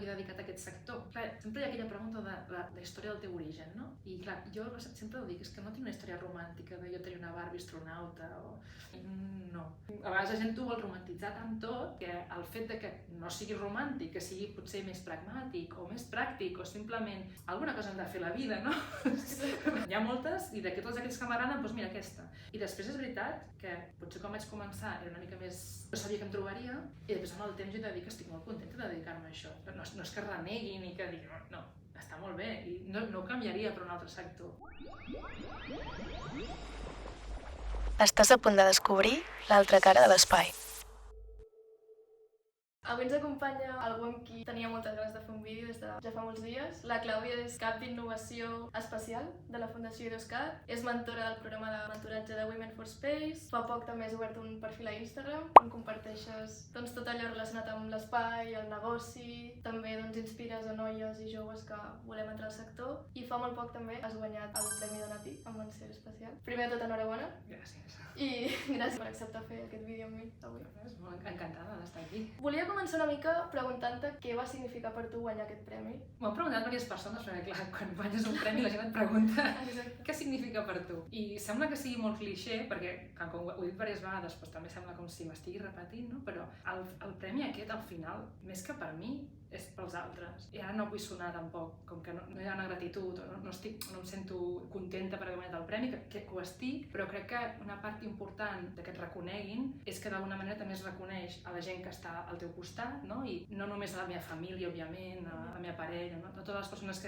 m'he dedicat a aquest sector. Clar, sempre hi ha aquella pregunta de la història del teu origen, no? I clar, jo sempre ho dic, és que no tinc una història romàntica de jo tenir una Barbie astronauta o... No. A vegades la gent ho vol romantitzar tant tot que el fet de que no sigui romàntic, que sigui potser més pragmàtic o més pràctic o simplement alguna cosa hem de fer a la vida, no? Hi ha moltes i de tots aquells que m'agraden, doncs mira aquesta. I després és veritat que potser quan vaig començar era una mica més... No sabia què em trobaria i després amb el temps jo he de dir que estic molt contenta de dedicar-me a això. No és que renegui ni que digui no, està molt bé i no ho canviaria per un altre sector. Estàs a punt de descobrir l'altra cara de l'espai. Avui ens acompanya algú amb qui tenia moltes ganes de fer un vídeo des de ja fa molts dies. La Clàudia és cap d'innovació espacial de la Fundació Idoscat. És mentora del programa de mentoratge de Women for Space. Fa poc també has obert un perfil a Instagram on comparteixes tot allò relacionat amb l'espai, el negoci. També inspires a noies i joves que volem entrar al sector. I fa molt poc també has guanyat el Premi Donati amb menció especial. Primer de tot, enhorabona. Gràcies. I gràcies per acceptar fer aquest vídeo amb mi avui. És molt encantada d'estar aquí. Volia començar una mica preguntant-te què va significar per tu guanyar aquest premi. M'ho han preguntat diverses persones, perquè clar, quan guanyes un premi la gent et pregunta què significa per tu. I sembla que sigui molt clixé, perquè com ho he dit diverses vegades, doncs també sembla com si m'estigui repetint, no? Però el premi aquest, al final, més que per mi, és pels altres. I ara no vull sonar tampoc, com que no hi ha una gratitud, no em sento contenta per haver guanyat el premi, que ho estic, però crec que una part important que et reconeguin és que d'alguna manera també es reconeix a la gent que està al teu costat, no? I no només a la meva família, òbviament, a la meva parella, no? A totes les persones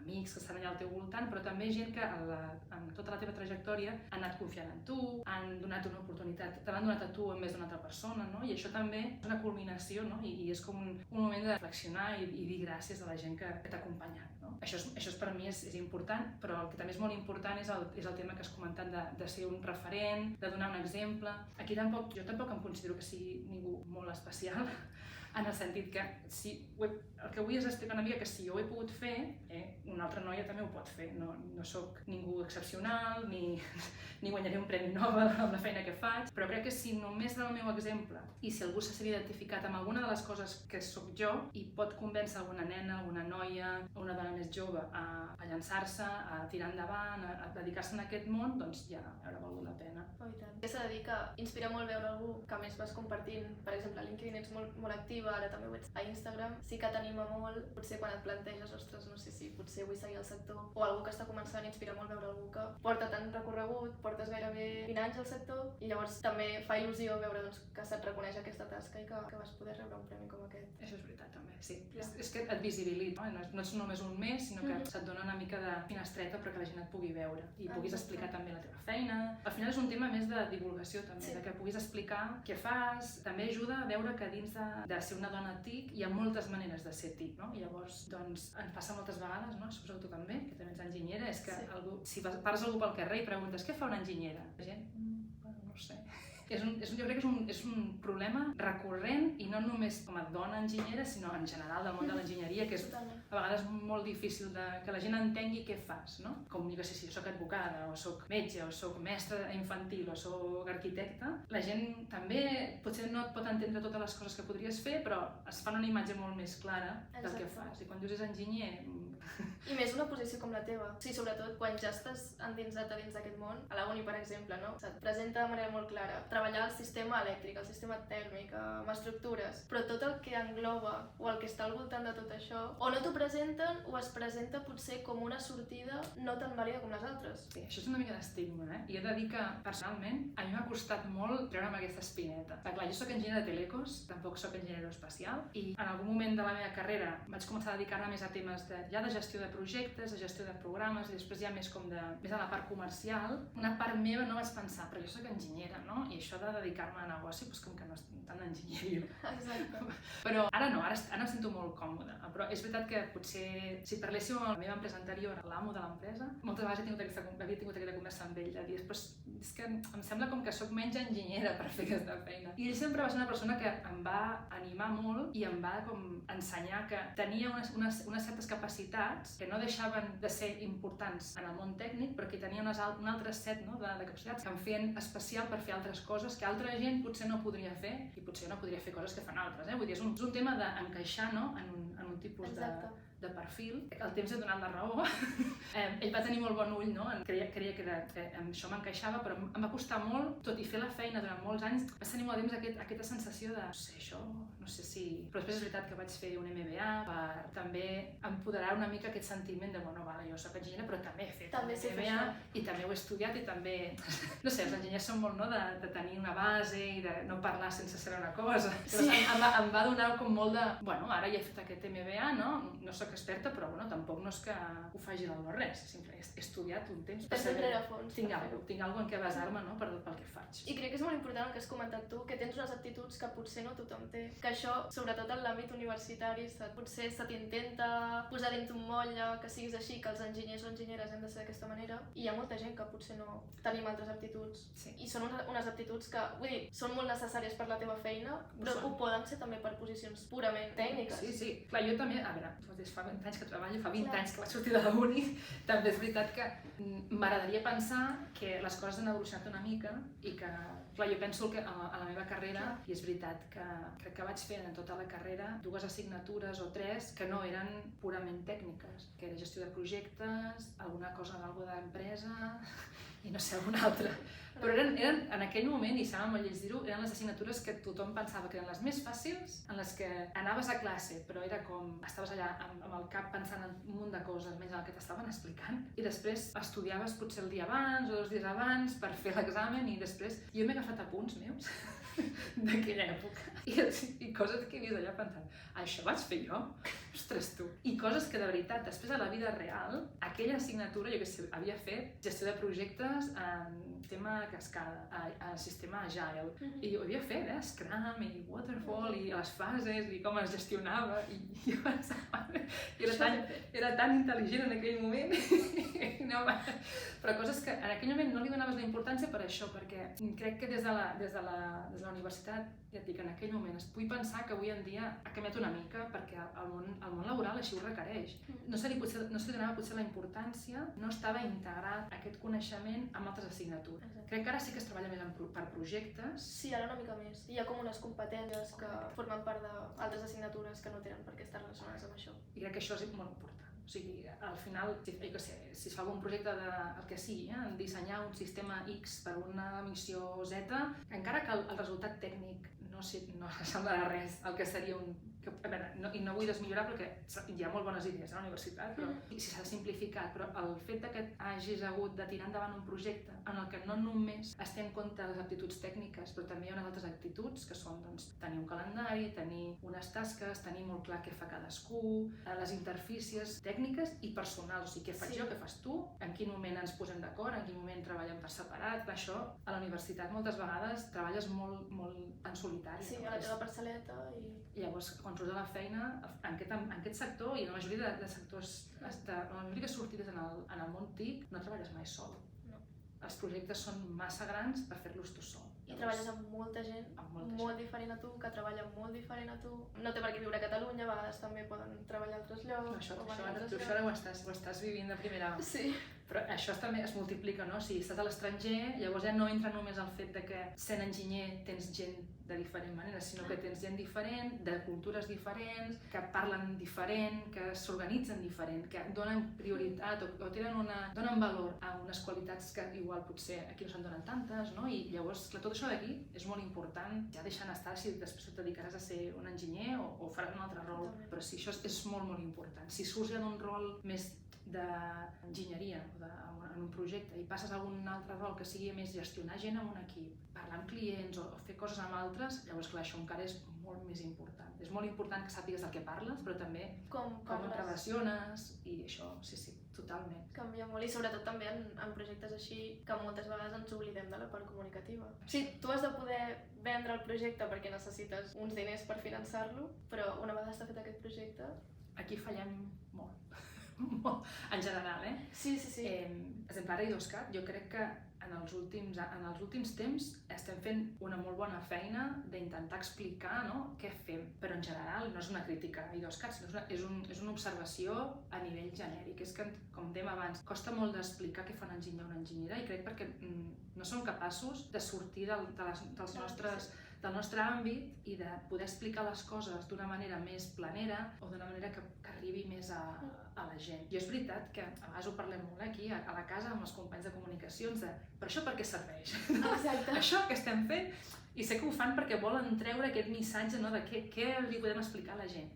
amics que estan allà al teu voltant, però també gent que en tota la teva trajectòria han anat confiant en tu, han donat una oportunitat, te l'han donat a tu en més d'una altra persona, no? I això també és una culminació, no? I és com un moment de reflexionar i dir gràcies a la gent que t'ha acompanyat, no? Això per mi és important, però el que també és molt important és el tema que has comentat de ser un referent, de donar un exemple. Aquí jo tampoc em considero que sigui ningú molt especial, en el sentit que el que vull és explicar una mica que si jo ho he pogut fer, una altra noia també ho pot fer. No sóc ningú excepcional, ni guanyaré un premi Nobel amb la feina que faig, però crec que si només del meu exemple i si algú s'ha identificat amb alguna de les coses que sóc jo i pot convèncer alguna nena, alguna noia, una dona més jove a llançar-se, a tirar endavant, a dedicar-se a aquest món, doncs ja haurà valgut la pena. Oh, i tant. S'ha de dir que inspira molt veure algú que a més vas compartint, per exemple, a LinkedIn ets molt activa, ara també ho ets a Instagram, sí que t'anima molt, potser quan et planteges, ostres, no sé si potser vull seguir el sector, o algú que està començant, inspira molt veure algú que porta tant recorregut, portes gairebé 20 anys al sector, i llavors també fa il·lusió veure que se't reconeix aquesta tasca i que vas poder rebre un premi com aquest. Això és veritat també, sí. És que et visibilitza, no és només un mes, sinó que se't dona una mica de finestreta perquè la gent et pugui veure i puguis explicar també la teva feina. Al final és un tema més de divulgació també, de que puguis explicar què fas. També ajuda a veure que dins de ser una dona TIC hi ha moltes maneres de ser TIC, no? I llavors, doncs, ens passa moltes vegades, no? Suposo que tu també, que també ets enginyera, és que si parles a algú pel carrer i preguntes què fa una enginyera? La gent, no ho sé. Jo crec que és un problema recurrent i no només com a dona enginyera, sinó en general del món de l'enginyeria, que és a vegades molt difícil que la gent entengui què fas, no? Com jo que sé, si jo soc advocada, o soc metge, o soc mestra infantil, o soc arquitecta, la gent també potser no et pot entendre totes les coses que podries fer, però es fan una imatge molt més clara del que fas. I quan dius és enginyer... I més una posició com la teva. Sí, sobretot quan ja estàs endinsat a dins d'aquest món, a la uni, per exemple, no? Se't presenta de manera molt clara treballar el sistema elèctric, el sistema tèrmic, amb estructures, però tot el que engloba o el que està al voltant de tot això, o no t'ho presenten o es presenta potser com una sortida no tan vàlida com les altres. Sí, això és una mica d'estigma, I he de dir que, personalment, a mi m'ha costat molt treure'm aquesta espineta. Clar, jo soc enginyera de telecos, tampoc soc enginyera aeroespacial, i en algun moment de la meva carrera vaig començar a dedicar-me més a temes de gestió de projectes, de gestió de programes, i després ja més a la part comercial. Una part meva no vaig pensar, però jo soc enginyera, no? I això de dedicar-me a negoci, doncs com que no és tan enginyeria. Exacte. Però ara no, ara em sento molt còmoda. Però és veritat que potser, si parléssim amb la meva empresa anterior, l'amo de l'empresa, moltes vegades havia tingut aquesta conversa amb ell, de dir, és que em sembla com que sóc menys enginyera per fer aquesta feina. I ell sempre va ser una persona que em va animar molt i em va ensenyar que tenia unes certes capacitats que no deixaven de ser importants en el món tècnic, però que tenia un altre set de capacitats que em feien especial per fer altres coses que altra gent potser no podria fer i potser no podria fer coses que fan altres. Vull dir, és un tema d'encaixar en un tipus Exacte. de perfil. El temps ha donat la raó. Ell va tenir molt bon ull, no? Creia que això m'encaixava, però em va costar molt, tot i fer la feina durant molts anys, vaig tenir molt temps aquesta sensació de, no sé, això, no sé si... Però després és veritat que vaig fer un MBA per també empoderar una mica aquest sentiment de, bueno, vale, jo soc enginyera, però també he fet un MBA i també ho he estudiat i també... No sé, els enginyers són molt, no?, de tenir una base i de no parlar sense saber una cosa. Sí. Em va donar com molt de... Bueno, ara ja he fet aquest MBA, no? No soc experta, però bueno, tampoc no és que ho faci del res, simplement he estudiat un temps per saber fons. Tinc alguna en què basar-me, no?, pel que faig. I crec que és molt important el que has comentat tu, que tens unes aptituds que potser no tothom té. Que això, sobretot en l'àmbit universitari, potser se t'intenta posar dins un motlle, que siguis així, que els enginyers o enginyeres hem de ser d'aquesta manera, i hi ha molta gent que potser no tenim altres aptituds. Sí. I són unes aptituds que, vull dir, són molt necessàries per la teva feina, però ho poden ser també per posicions purament tècniques. Sí. Clar, jo també, a veure, fa 20 anys que treballo, fa 20 anys que vaig sortir de la uni, també és veritat que m'agradaria pensar que les coses han evolucionat una mica i que, clar, jo penso que a la meva carrera, i és veritat que crec que vaig fer en tota la carrera 2 assignatures o 3 que no eren purament tècniques, que era gestió de projectes, alguna cosa d'empresa i no sé, alguna altra. Però eren, en aquell moment, i sembla molt lleig dir-ho, eren les assignatures que tothom pensava que eren les més fàcils, en les que anaves a classe, però era com, estaves allà amb el cap pensant en un munt de coses, menys el que t'estaven explicant, i després estudiaves potser el dia abans o 2 dies abans per fer l'examen, i després jo m'he agafat apunts meus d'aquella època, i coses que he vist allà pensant, això vaig fer jo? Ostres, tu! I coses que de veritat, després a la vida real, aquella assignatura, jo que sé, havia fet gestió de projectes en tema cascada, en sistema agile, i ho havia fet, Scrum i Waterfall i les fases i com es gestionava, i jo pensava, era tan intel·ligent en aquell moment, però coses que en aquell moment no li donaves la importància per això, perquè crec que des de la universitat, ja et dic, en aquell moment, vull pensar que avui en dia ha canviat una mica perquè el món laboral així ho requereix. No se li donava potser la importància, no estava integrat aquest coneixement amb altres assignatures. Crec que ara sí que es treballa més per projectes. Sí, ara una mica més. Hi ha com unes competències que formen part d'altres assignatures que no tenen per què estar relacionades amb això. I crec que això és molt important. O sigui, al final, si es fa algun projecte del que sigui, dissenyar un sistema X per una missió Z, encara que el resultat tècnic no semblarà res el que seria un... A veure, i no vull desmillorar perquè hi ha molt bones idees a la universitat, però si s'ha simplificat, però el fet que hagis hagut de tirar endavant un projecte en el que no només es té en compte les aptituds tècniques, però també hi ha unes altres actituds que són tenir un calendari, tenir unes tasques, tenir molt clar què fa cadascú, les interfícies tècniques i personals, o sigui, què faig jo, què fas tu, en quin moment ens posem d'acord, en quin moment treballem per separat. Això a la universitat moltes vegades treballes molt en solitari. Sí, a la teva parcel·leta i... Llavors, quan surts de la feina, en aquest sector i en la majoria de sectors, la majoria de sortides en el món TIC, no treballes mai sol. No. Els projectes són massa grans per fer-los tu sol. I treballes amb molta gent, molt diferent a tu, que treballa molt diferent a tu. No té per què viure a Catalunya, a vegades també poden treballar a altres llocs. Tu això ara ho estàs vivint de primera mà. Sí. Però això també es multiplica, no? Si estàs a l'estranger, llavors ja no entra només el fet de que sent enginyer tens gent de diferent manera, sinó que tens gent diferent, de cultures diferents, que parlen diferent, que s'organitzen diferent, que donen prioritat o donen valor a unes qualitats que igual potser aquí no se'n donen tantes, no? I llavors, clar, tot això d'aquí és molt important, ja deixant estar si després et dedicaràs a ser un enginyer o faràs un altre rol, però sí, això és molt, molt important. Si surts ja d'un rol més d'enginyeria en un projecte i passes a un altre rol que sigui més gestionar gent en un equip, parlar amb clients o fer coses amb altres, llavors clar, això encara és molt més important. És molt important que sàpigues del que parles, però també com et relaciones i això, sí, totalment. Canvia molt i sobretot també en projectes així que moltes vegades ens oblidem de la part comunicativa. Sí, tu has de poder vendre el projecte perquè necessites uns diners per finançar-lo, però una vegada està fet aquest projecte... Aquí fallem molt. En general, Sí. Exemple, ara IDOSCAT, jo crec que en els últims temps estem fent una molt bona feina d'intentar explicar, no, què fem, però en general no és una crítica a IDOSCAT, sinó és una observació a nivell genèric. És que, com dèiem abans, costa molt d'explicar què fa un enginyer o una enginyera i crec perquè no som capaços de sortir dels nostres del nostre àmbit i de poder explicar les coses d'una manera més planera o d'una manera que arribi més a la gent. I és veritat que a vegades ho parlem molt aquí, a la casa, amb els companys de comunicacions, però això per què serveix? Exacte. Això que estem fent, i sé que ho fan perquè volen treure aquest missatge, no, de què li podem explicar a la gent.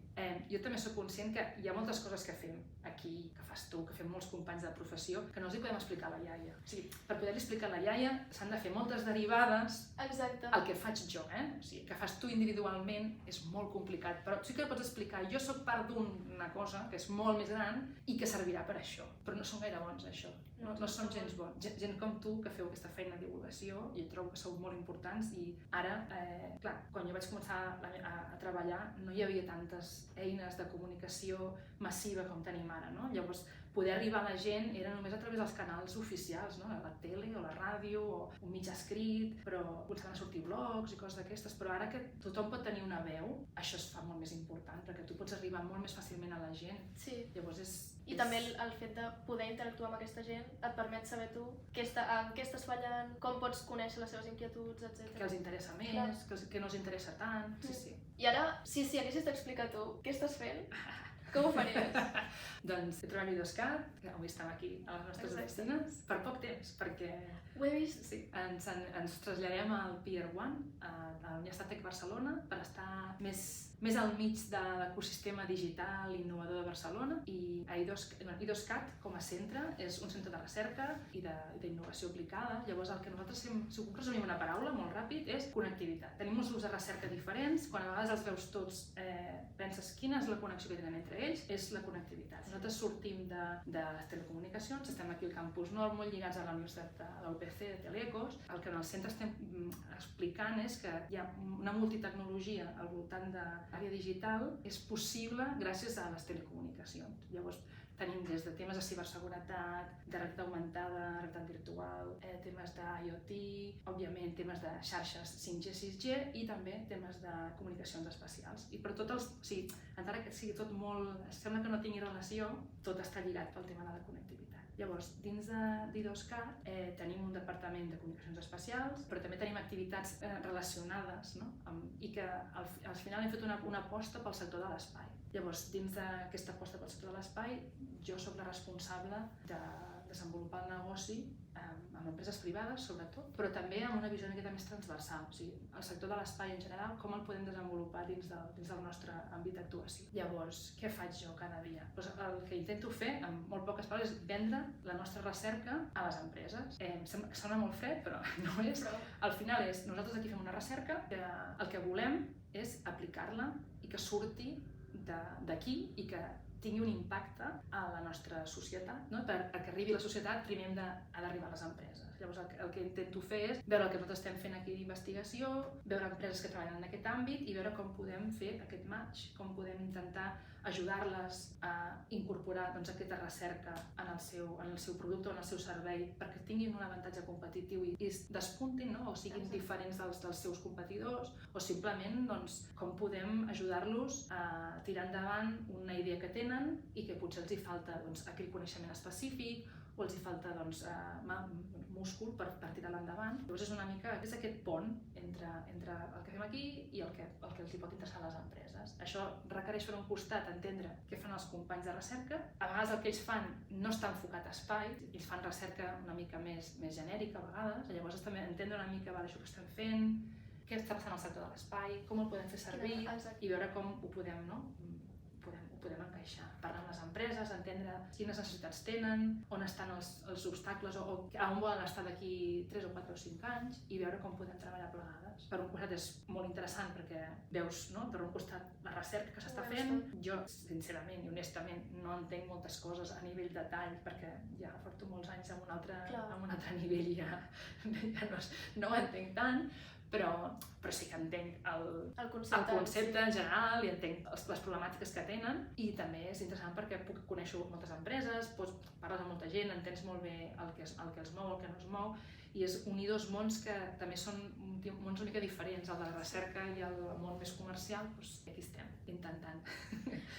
Jo també soc conscient que hi ha moltes coses que fem aquí, que fas tu, que fem molts companys de professió, que no els hi podem explicar a la iaia. O sigui, per poder-li explicar a la iaia s'han de fer moltes derivades. Exacte. El que faig jo, O sigui, que fas tu individualment és molt complicat, però sí que pots explicar, jo sóc part d'una cosa que és molt més gran i que servirà per això, però no som gaire bons això. No som gens bons. Gent com tu que feu aquesta feina de divulgació, i trobo que sou molt importants, i ara, clar, quan jo vaig començar a treballar no hi havia tantes eines de comunicació massiva com tenim ara, no? Llavors, poder arribar a la gent era només a través dels canals oficials, no? La tele o la ràdio o un mitjà escrit, però començaven a sortir blogs i coses d'aquestes, però ara que tothom pot tenir una veu, això es fa molt més important, perquè tu pots arribar molt més fàcilment a la gent. Sí. Llavors I també el fet de poder interactuar amb aquesta gent et permet saber tu en què estàs fallant, com pots conèixer les seves inquietuds, etc. Què els interessa més, què no els interessa tant, sí. I ara, si haguessis d'explicar tu què estàs fent, com ho faries? Doncs treballo a IDOSCAT, que avui estem aquí a les nostres oficines, per poc temps, perquè ho he vist. Sí, ens traslladem al Pier 1, a la Universitat Tec Barcelona, per estar més al mig de l'ecosistema digital i innovador de Barcelona, i IDOSCAT, com a centre, és un centre de recerca i d'innovació aplicada. Llavors, el que nosaltres fem, si ho resumim una paraula molt ràpid, és connectivitat. Tenim uns grups de recerca diferents, quan a vegades els veus tots, penses quina és la connexió que tenen entre ells, és la connectivitat. Nosaltres sortim de les telecomunicacions, estem aquí al Campus Nord, molt lligats a la Universitat de la UPC, de Telecos. El que en el centre estem explicant és que hi ha una multitecnologia al voltant de l'àrea digital, és possible gràcies a les telecomunicacions. Llavors, tenim des de temes de ciberseguretat, de realitat augmentada, realitat virtual, temes d'IoT, òbviament temes de xarxes 5G, 6G i també temes de comunicacions espacials. I per tot encara que sigui tot molt, sembla que no tingui relació, tot està lligat pel tema de la connectivitat. Llavors, dins d'IDOSCAT tenim un departament de comunicacions espacials, però també tenim activitats relacionades, no? I que al final hem fet una aposta pel sector de l'espai. Llavors, dins d'aquesta aposta pel sector de l'espai, jo sóc la responsable de desenvolupar el negoci amb empreses privades, sobretot, però també amb una visió una miqueta més transversal. O sigui, el sector de l'espai en general, com el podem desenvolupar dins del nostre àmbit d'actuació. Llavors, què faig jo cada dia? Doncs el que intento fer, amb molt poques paraules, és vendre la nostra recerca a les empreses. Sona molt fred, però no és. Al final nosaltres aquí fem una recerca que el que volem és aplicar-la i que surti d'aquí i que tingui un impacte a la nostra societat, no? Perquè arribi a la societat primer ha d'arribar a les empreses. Llavors el que intento fer és veure el que nosaltres estem fent aquí d'investigació, veure empreses que treballen en aquest àmbit i veure com podem fer aquest match, com podem intentar ajudar-les a incorporar aquesta recerca en el seu producte o en el seu servei perquè tinguin un avantatge competitiu i es despuntin, no? O siguin diferents dels seus competidors, o simplement com podem ajudar-los a tirar endavant una idea que tenen i que potser els hi falta aquell coneixement específic o els hi falta múscul per tirar-la endavant. Llavors és una mica aquest pont entre el que fem aquí i el que els hi pot interessar a les empreses. Això requereix per un costat entendre què fan els companys de recerca. A vegades el que ells fan no està enfocat a espai, ells fan recerca una mica més genèrica a vegades, llavors també entendre una mica això que estem fent, què està passant al sector de l'espai, com el podem fer servir i veure com ho podem encaixar. Parlar amb les empreses, entendre quines necessitats tenen, on estan els obstacles o on volen estar d'aquí 3 o 4 o 5 anys i veure com podem treballar plegades. Per un costat és molt interessant perquè veus, per un costat, la recerca que s'està fent. Jo, sincerament i honestament, no entenc moltes coses a nivell detall perquè ja porto molts anys amb un altre nivell i ja no ho entenc tant, però sí que entenc el concepte en general i entenc les problemàtiques que tenen i també és interessant perquè puc conèixer moltes empreses, parles amb molta gent, entens molt bé el que els mou, el que no es mou i és unir dos mons que també són mons una mica diferents, el de la recerca i el món més comercial, i aquí estem intentant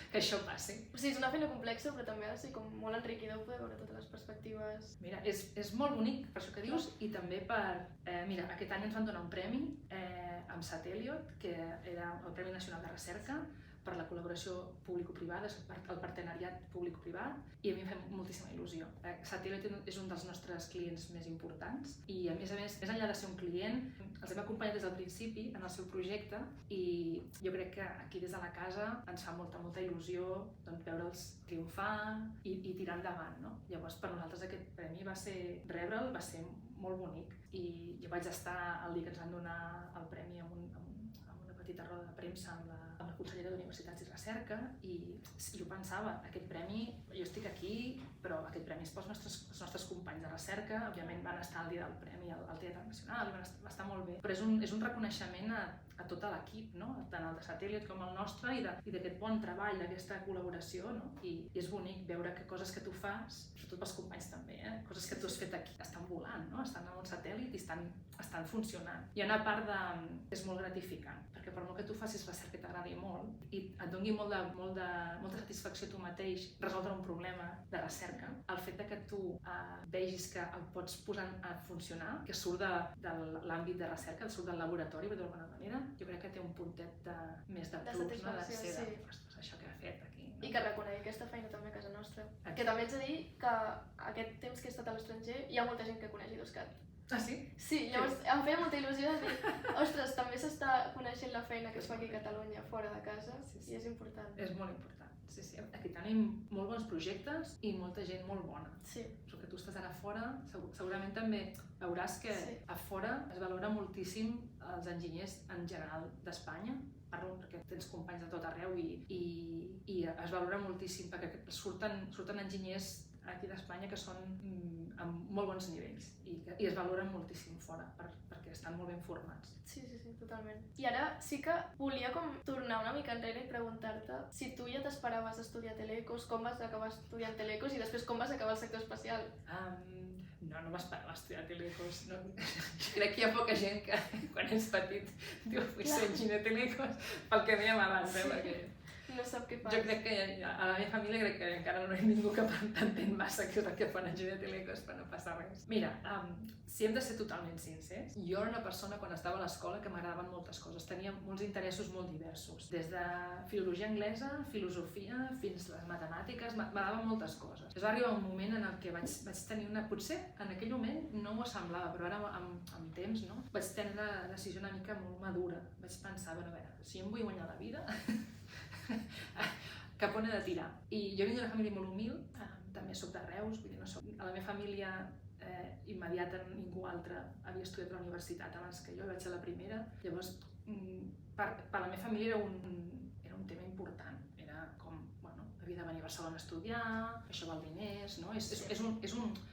que això passi. O sigui, és una feina complexa, però també ha de ser com molt enriquidor poder veure totes les perspectives. Mira, és molt bonic per això que dius i també per... mira, aquest any ens van donar un premi amb Satelliot, que era el Premi Nacional de Recerca, per la col·laboració público-privada, el partenariat público-privat, i a mi em fa moltíssima il·lusió. Satelliot és un dels nostres clients més importants i, a més, més enllà de ser un client, els hem acompanyat des del principi en el seu projecte i jo crec que aquí des de la casa ens fa molta il·lusió veure'ls triomfar i tirar endavant, no? Llavors, per nosaltres aquest premi rebre'l va ser molt bonic i jo vaig estar el dia que ens van donar el premi amb una petita roda de premsa amb la consellera d'Universitats i Recerca i jo pensava, aquest premi, jo estic aquí, però aquest premi és pels nostres companys de recerca, òbviament van estar al dia del premi al Teatre Nacional, va estar molt bé, però és un reconeixement a tot l'equip, no? Tant el de Satelliot com el nostre i d'aquest bon treball, d'aquesta col·laboració, no? I és bonic veure que coses que tu fas, sobretot pels companys també, coses que tu has fet aquí, estan volant, no? Estan en un satèl·lit i estan funcionant. Hi ha una part que és molt gratificant, perquè per molt que tu facis recerca que t'agradi molt i et doni molta satisfacció tu mateix resoldre un problema de recerca, el fet que tu vegis que el pots posar a funcionar, que surt de l'àmbit de recerca, surt del laboratori, per dir-ho d'alguna manera, jo crec que té un puntet més de plus, no? De ser això que ha fet aquí. No? I que reconegui aquesta feina també a casa nostra. Que també ets a dir que aquest temps que he estat a l'estranger hi ha molta gent que coneix IDOSCAT. Ah, sí? Sí, llavors em feia molta il·lusió de dir, ostres, també s'està coneixent la feina que es fa aquí a Catalunya, fora de casa, i és important. És molt important, sí. Aquí tenim molt bons projectes i molta gent molt bona. Sí. Però que tu estàs ara fora, segurament també veuràs que a fora es valora moltíssim els enginyers en general d'Espanya, parlo perquè tens companys de tot arreu i es valora moltíssim perquè surten enginyers aquí d'Espanya que són amb molt bons nivells i es valoren moltíssim fora perquè estan molt ben formats. Sí, totalment. I ara sí que volia com tornar una mica enrere i preguntar-te si tu ja t'esperaves estudiar Telecos, com vas acabar estudiant Telecos i després com vas acabar el sector espacial? No m'esperava estudiar Telecos. No. Crec que hi ha poca gent que quan és petit diu vull ser enginyer Telecos pel que dèiem abans, perquè no sap què fas. Jo crec que a la meva família crec que encara no hi ha ningú que entén massa què és el que fan enginyer Telecos per no passar res. Mira, si hem de ser totalment sincers, jo era una persona quan estava a l'escola que m'agradaven moltes coses, tenia molts interessos molt diversos, des de filologia anglesa, filosofia, fins a les matemàtiques, m'agradaven moltes coses. Llavors va arribar un moment en el que vaig tenir potser en aquell moment no m'ho semblava, però ara amb temps, no? Vaig tenir la decisió una mica molt madura. Vaig pensar, a veure, si em vull guanyar la vida, cap on he de tirar. I jo vinc d'una família molt humil, també soc de Reus, vull dir, no soc... A la meva família immediata ningú altre havia estudiat a la universitat abans que jo, vaig ser la primera. Llavors, per la meva família era un tema important. Era com, bueno, havia de venir a Barcelona a estudiar, això val diners, no?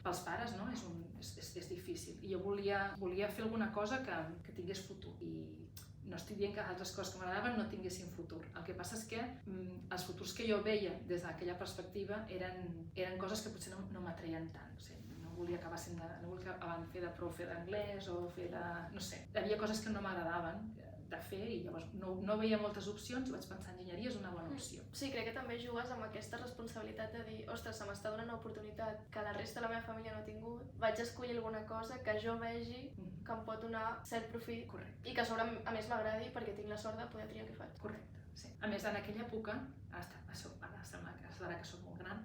Pels pares, no? És difícil. I jo volia fer alguna cosa que tingués futur. I no estic dient que altres coses que m'agradaven no tinguessin futur. El que passa és que els futurs que jo veia des d'aquella perspectiva eren coses que potser no m'atreien tant. O sigui, no volia acabar fer de profe d'anglès o fer de... no sé. Hi havia coses que no m'agradaven de fer i llavors no veia moltes opcions i vaig pensar enginyeria és una bona opció. Sí, crec que també jugues amb aquesta responsabilitat de dir ostres, se m'està donant una oportunitat que la resta de la meva família no ha tingut, vaig escollir alguna cosa que jo vegi que em pot donar cert profit. Correcte. I que a sobre a més m'agradi perquè tinc la sort de poder triar què faig. Correcte, sí. A més, en aquella època, ara sembla que soc molt gran,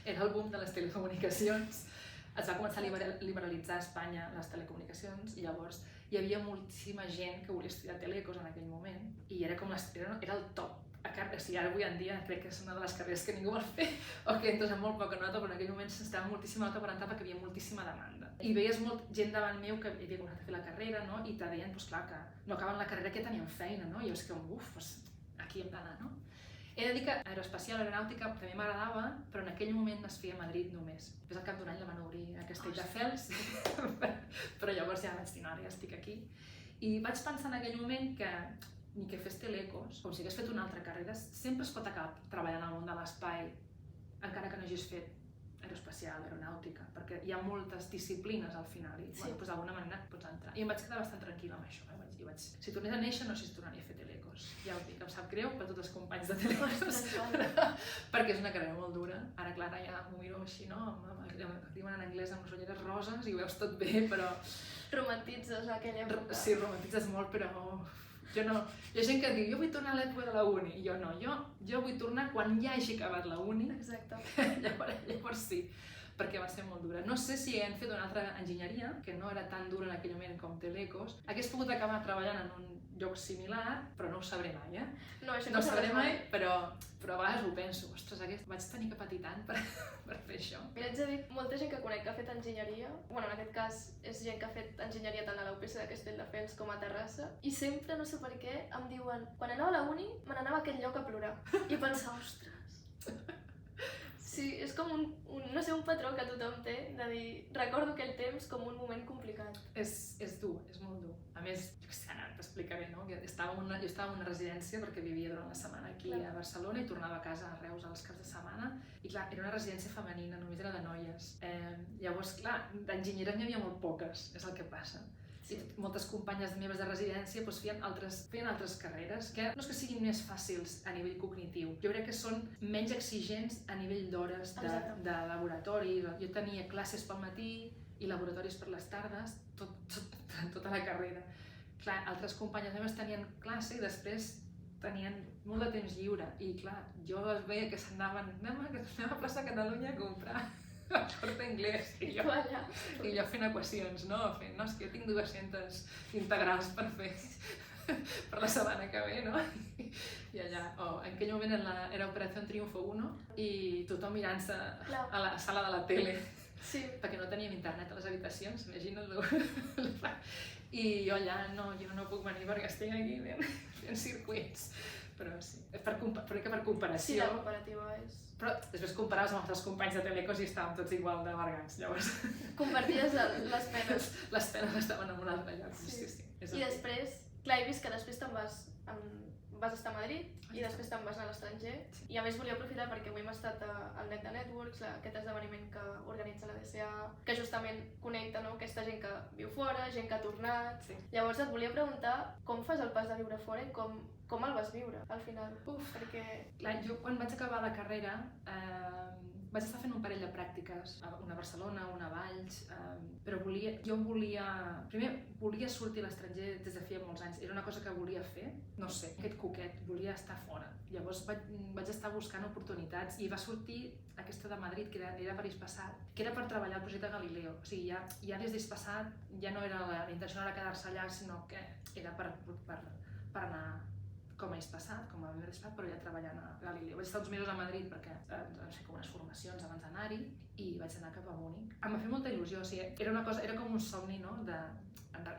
era el boom de les telecomunicacions, es va començar a liberalitzar a Espanya les telecomunicacions i llavors hi havia moltíssima gent que volia estudiar Telecos en aquell moment i era el top. O sigui, ara avui en dia crec que és una de les carreres que ningú vol fer o que entres amb molt poca nota, però en aquell moment s'estava moltíssima nota per entrar perquè hi havia moltíssima demanda. I veies gent davant meu que havia començat a fer la carrera, no? I te deien, doncs clar, que no acaben la carrera que tenien feina, no? I jo és que, aquí hem d'anar, no? He de dir que aeroespacial, aeronàutica també m'agradava, però en aquell moment es feia a Madrid només. Després al cap d'un any la van obrir a Castelldefels, però llavors ja vaig dir, no, ara ja estic aquí. I vaig pensar en aquell moment que ni que fes Telecos, com si hagués fet una altra carrera, sempre es pot acabar treballant al món de l'espai, encara que no hagis fet aeroespacial, aeronàutica, perquè hi ha moltes disciplines al final i bueno, doncs d'alguna manera pots entrar. I em vaig quedar bastant tranquil·la amb això. Si tornés a néixer no sé si tornaria a fer Telecos. Ja ho dic, em sap greu per tots els companys de Telecos, perquè és una carrera molt dura. Ara, clar, ja m'ho miro així, no? Diuen en anglès amb les ulleres roses i ho veus tot bé, però... Romantitzes aquella època. Sí, romantitzes molt, però... Jo no. Hi ha gent que diu, jo vull tornar a l'època de la uni. I jo no, jo vull tornar quan ja hagi acabat la uni. Exacte. Llavors sí, perquè va ser molt dura. No sé si hem fet una altra enginyeria, que no era tan dura en aquell moment com Telecos. Hagués pogut acabar treballant en un lloc similar, però no ho sabré mai, No, això no ho sabré mai, però a vegades ho penso. Ostres, vaig tenir que patir tant per fer això. Mira, ets a dir, molta gent que conec que ha fet enginyeria, bueno, en aquest cas és gent que ha fet enginyeria tant a la UPC de Castelldefels com a Terrassa, i sempre, no sé per què, em diuen, quan anava a la uni, me n'anava a aquell lloc a plorar. I pensava, ostres... Sí, és com no sé, un patró que tothom té, de dir, recordo aquell temps com un moment complicat. És dur, és molt dur. A més, jo què sé, ara t'explicaré, no? Jo estava en una residència perquè vivia durant la setmana aquí a Barcelona i tornava a casa a Reus als caps de setmana. I clar, era una residència femenina, només era de noies. Llavors, clar, d'enginyeres n'hi havia molt poques, és el que passa. I moltes companyes meves de residència feien altres carreres, que no és que siguin més fàcils a nivell cognitiu, jo crec que són menys exigents a nivell d'hores de laboratori. Jo tenia classes pel matí i laboratoris per les tardes, tota la carrera. Clar, altres companyes meves tenien classe i després tenien molt de temps lliure i clar, jo es veia que s'anaven a plaça Catalunya a comprar el Corte Inglés i jo fent equacions, no? No, és que jo tinc 200 integrals per fer per la setmana que ve, no? I allà, en aquell moment era Operació Triunfo 1 i tothom mirant-se a la sala de la tele perquè no teníem internet a les habitacions, imagina't-ho. I jo allà, jo no puc venir perquè estic aquí fent circuits. Però sí, per comparació... Sí, la comparativa és... Però després comparaves amb altres companys de Telecos i estàvem tots igual de amargats, llavors... Comparties les penes. Les penes estaven en un altre lloc, sí. I després, clar, he vist que després te'n vas estar a Madrid i després te'n vas anar a l'estranger. I a més volia aprofitar perquè avui hem estat al Net de Networks, aquest esdeveniment que organitza la DCA, que justament connecta aquesta gent que viu fora, gent que ha tornat. Llavors et volia preguntar com fas el pas de viure fora i com el vas viure al final? Perquè... Clar, jo quan vaig acabar la carrera vaig estar fent un parell de pràctiques, una a Barcelona, una a Valls, però primer volia sortir a l'estranger des de feia molts anys, era una cosa que volia fer, no sé, aquest coquet, volia estar fora. Llavors vaig estar buscant oportunitats i va sortir aquesta de Madrid, que era París Passat, que era per treballar al projecte Galileo. O sigui, ja des d'Eix Passat ja no era la intenció de quedar-se allà, sinó que era per anar com a Eix Passat, com a membre d'Eix Passat, però ja treballant a Galileo. Vaig estar uns mesos a Madrid perquè vam fer com unes formacions abans d'anar-hi i vaig anar cap a Múnich. Em va fer molta il·lusió, o sigui, era com un somni, no?,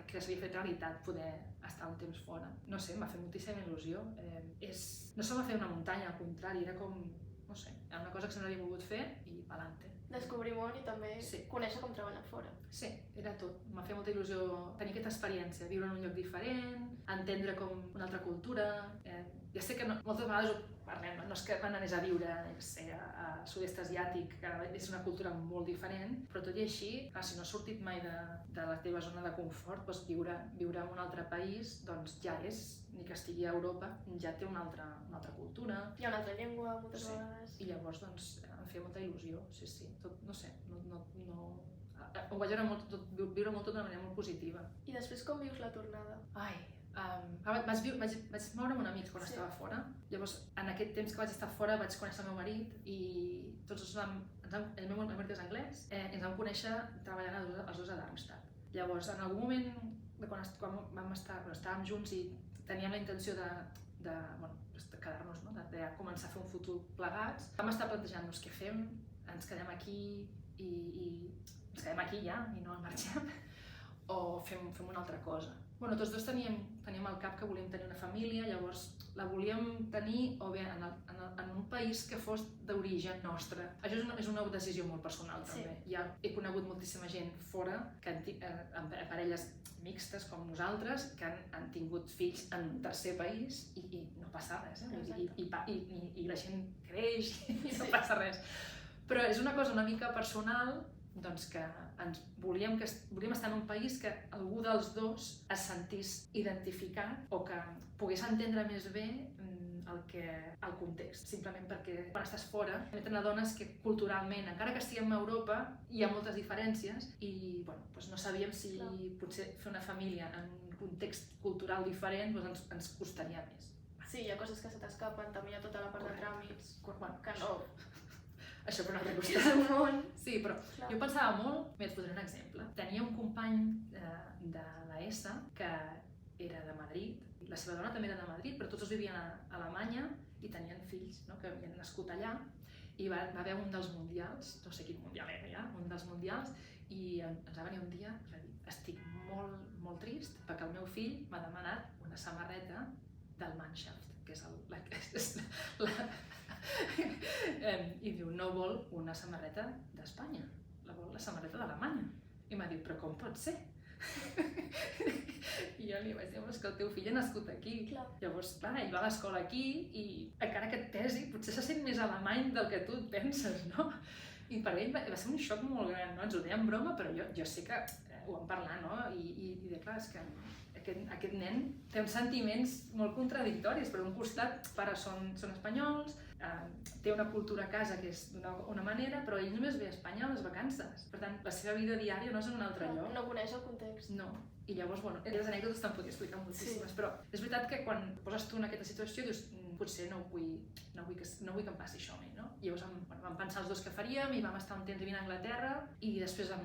que s'havia fet realitat poder estar un temps fora. No sé, em va fer moltíssima il·lusió. No se m'ha fet una muntanya, al contrari, era com, no sé, era una cosa que sempre havia volgut fer i pa'lante. Descobrir món i també conèixer com treballen fora. Sí, era tot. M'ha fet molta il·lusió tenir aquesta experiència, viure en un lloc diferent, entendre com una altra cultura. Ja sé que moltes vegades ho parlem, no és que anés a viure a sud-est asiàtic, que és una cultura molt diferent, però tot i així, si no has sortit mai de la teva zona de confort, doncs viure en un altre país doncs ja és, ni que estigui a Europa, ja té una altra cultura. Hi ha una altra llengua, moltes vegades. I llavors doncs em feia molta il·lusió, sí. Tot, no sé, ho vaig viure molt d'una manera molt positiva. I després com vius la tornada? Vaig moure'm una mica quan estava fora. Llavors, en aquest temps que vaig estar fora vaig conèixer el meu marit i tots el meu marit és anglès, ens vam conèixer treballant els dos a Darmstadt. Llavors, en algun moment, quan estàvem junts i teníem la intenció de quedar-nos, de començar a fer un futur plegats, vam estar plantejant-nos què fem, ens quedem aquí i ens quedem aquí ja i no en marxem, o fem una altra cosa. Tots dos teníem al cap que volíem tenir una família, llavors la volíem tenir o bé en un país que fos d'origen nostre. Això és una decisió molt personal també. Ja he conegut moltíssima gent fora, amb parelles mixtes com nosaltres, que han tingut fills en un tercer país i no passa res, i la gent creix i no passa res. Però és una cosa una mica personal, doncs que volíem estar en un país que algú dels dos es sentís identificat o que pogués entendre més bé el context, simplement perquè quan estàs fora t'adones que culturalment, encara que estiguem a Europa, hi ha moltes diferències i doncs no sabíem si potser fer una família en un context cultural diferent ens costaria més. Sí, hi ha coses que se t'escapen, també hi ha tota la part de tràmits, que no... Això per un altre costat. És un món. Sí, però jo pensava molt... Bé, et posaré un exemple. Tenia un company de l'ESA que era de Madrid, la seva dona també era de Madrid, però tots dos vivien a Alemanya i tenien fills que havien nascut allà i va haver un dels mundials, no sé quin mundial era ja, un dels mundials, i ens va venir un dia i va dir: estic molt, molt trist perquè el meu fill m'ha demanat una samarreta del Mannschaft, que és i diu, no vol una samarreta d'Espanya, vol la samarreta d'Alemanya. I m'ha dit, però com pot ser? I jo li vaig dir, que el teu fill ha nascut aquí. Llavors, clar, ell va a l'escola aquí i encara que et pesi, potser se sent més alemany del que tu et penses, no? I per ell va ser un xoc molt gran, no? Ens ho deia en broma, però jo sé que ho vam parlar, no? I clar, és que aquest nen té uns sentiments molt contradictoris. Per un costat, pares són espanyols, té una cultura a casa que és d'una manera, però ell només ve a Espanya a les vacances. Per tant, la seva vida diària no és en un altre lloc. No coneix el context. No. I llavors, les anècdotes te'n podria explicar moltíssimes, però és veritat que quan poses tu en aquesta situació dius, potser no vull que em passi això a mi, no? Llavors vam pensar els dos què faríem i vam estar un temps vivint a Anglaterra i després va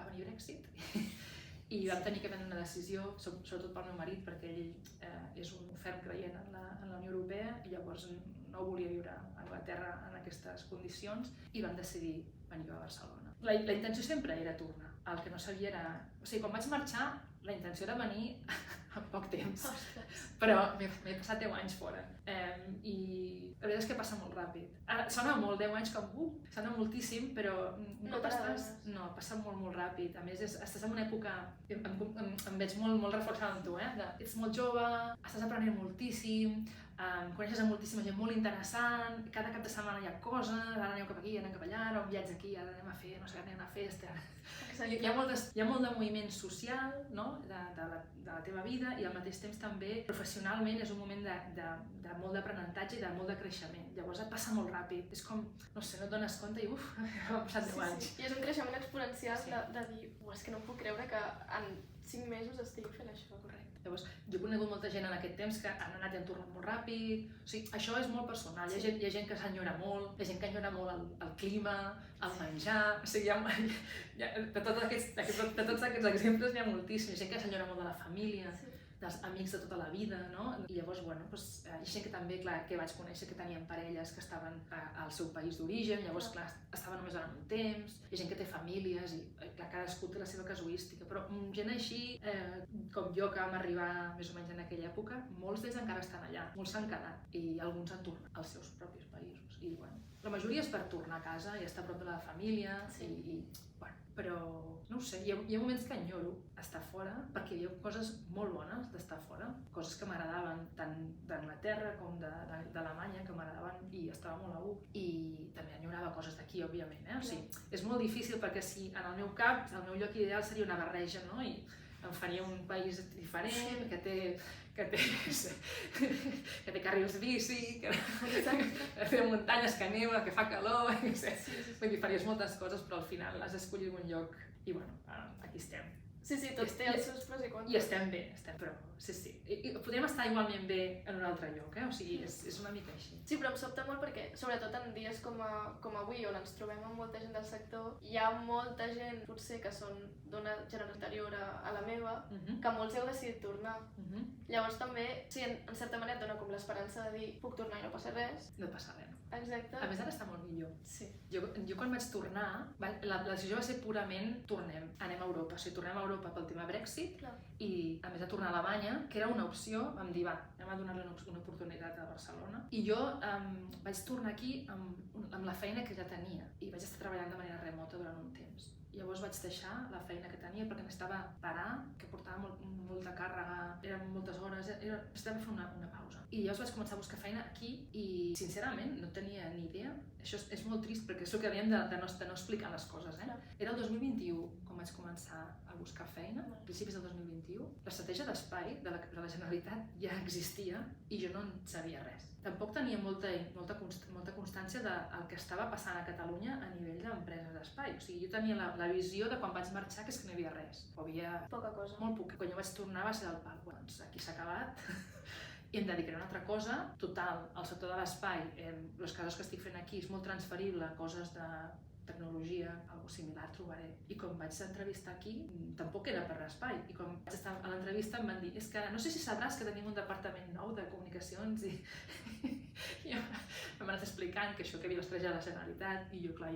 venir Brexit i vam tenir que prendre una decisió, sobretot pel meu marit, perquè ell és un ferm creient en la Unió Europea i llavors no volia viure a Anglaterra en aquestes condicions i vam decidir venir a Barcelona. La intenció sempre era tornar. El que no sabia era... O sigui, quan vaig marxar, la intenció era venir en poc temps. Però m'he passat 10 anys fora. I la veritat és que passa molt ràpid. Ara, sona molt, 10 anys com... sona moltíssim, però no t'estàs... No, passa molt, molt ràpid. A més, estàs en una època... Em veig molt reflexionant amb tu, ets molt jove, estàs aprenent moltíssim, coneixes moltíssima gent molt interessant, cada cap de setmana hi ha coses, ara aneu cap aquí, anem cap allà, ara un viatge aquí, ara anem a fer, no sé, anem a festa. Hi ha molt de moviment social, no? de la teva vida i al mateix temps també professionalment és un moment de molt d'aprenentatge i de molt de creixement. Llavors et passa molt ràpid, és com, no sé, no et dones compte i m'ha passat 10 anys. I és un creixement exponencial de dir, és que no em puc creure que en 5 mesos estic fent això. Correcte. Llavors, jo he conegut molta gent en aquest temps que han anat i han tornat molt ràpid, o sigui, això és molt personal, hi ha gent que s'enyora molt, hi ha gent que enyora molt el clima, el menjar, o sigui, de tots aquests exemples n'hi ha moltíssims, hi ha gent que s'enyora molt de la família, dels amics de tota la vida, no? I llavors, hi ha gent que també, clar, que vaig conèixer que tenien parelles que estaven al seu país d'origen, llavors, clar, estaven només durant un temps, hi ha gent que té famílies i, clar, cadascú té la seva casuística, però gent així, com jo, que vam arribar més o menys en aquella època, molts d'ells encara estan allà, molts s'han quedat i alguns han tornat als seus propis països. I, la majoria és per tornar a casa i estar a prop de la família però, no ho sé, hi ha moments que enyoro estar fora perquè hi ha coses molt bones d'estar fora, coses que m'agradaven tant d'Anglaterra com d'Alemanya, que m'agradaven i estava molt a gust. I també enyorava coses d'aquí, òbviament, O sigui, és molt difícil perquè si en el meu cap, el meu lloc ideal seria una barreja, no? I em faria un país diferent, que té carrils bici, que té muntanyes que neva, que fa calor, vull dir, faries moltes coses, però al final has escollit un lloc i aquí estem. Sí, tot té els seus pros i contres. I estem bé, però sí. I podríem estar igualment bé en un altre lloc, o sigui, és una mica així. Sí, però em sobta molt perquè, sobretot en dies com avui, on ens trobem amb molta gent del sector, hi ha molta gent, potser que són d'una generació anterior a la meva, que molts heu decidit tornar. Llavors també, sí, en certa manera et dona com l'esperança de dir puc tornar i no passa res. No passa res. Exacte. A més, ara està molt millor. Sí. Jo quan vaig tornar, la decisió va ser purament anem a Europa. O sigui, tornem a Europa pel tema Brexit i, a més de tornar a Alemanya, que era una opció, vam dir, anem a donar-li una oportunitat a Barcelona. I jo vaig tornar aquí amb la feina que ja tenia i vaig estar treballant de manera remota durant un temps. Llavors vaig deixar la feina que tenia perquè necessitava parar, que portava molta càrrega, eren moltes hores, necessitava fer una pausa. I llavors vaig començar a buscar feina aquí i, sincerament, no tenia ni idea. Això és molt trist perquè és el que dèiem de no explicar les coses. Era el 2021 quan vaig començar a buscar feina, a principis del 2021. L'estratègia d'espai de la Generalitat ja existia i jo no en sabia res. Tampoc tenia molta constància del que estava passant a Catalunya a nivell d'empreses d'espai. O sigui, jo tenia la visió de quan vaig marxar que és que no hi havia res. O havia poca cosa. Molt poc. Quan jo vaig tornar va ser del pal. Doncs aquí s'ha acabat i em dedicaré a una altra cosa. Total, el sector de l'espai, les coses que estic fent aquí és molt transferible, coses de tecnologia, algo similar trobaré. I quan vaig entrevistar aquí, tampoc era per l'espai. I quan vaig estar a l'entrevista em van dir és que no sé si sabràs que tenim un departament nou de comunicacions i m'han anat explicant que això que havia l'estratègia de la Generalitat i jo, clar,